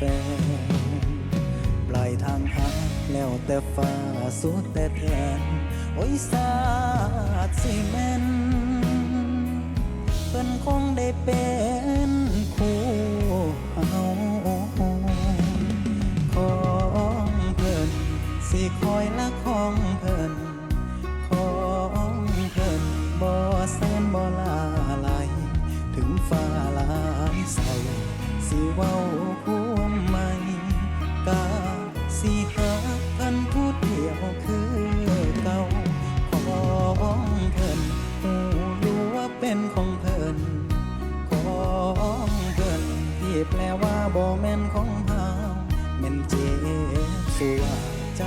นปลายทางหาแล้วแต่ฟ้าสุดแต่แทนโอ้ยสาดสิแม่นเพิ่นคงได้เป็นคู่เฮาของเพิ่นสิคอยละของเพิ่นของเพิ่นบ่แสนบ่ลาไหลถึงฟ้าหลายเศร้าสิเว้าความใหม่กาสิหาเพิ่นผู้เดียวคือเก่าของเพิ่นหูรู้ว่าเป็นของเพิ่นของเพิ่นที่แปลว่าบ่แม่นของเฮาแม่นเจ็บสวงใจ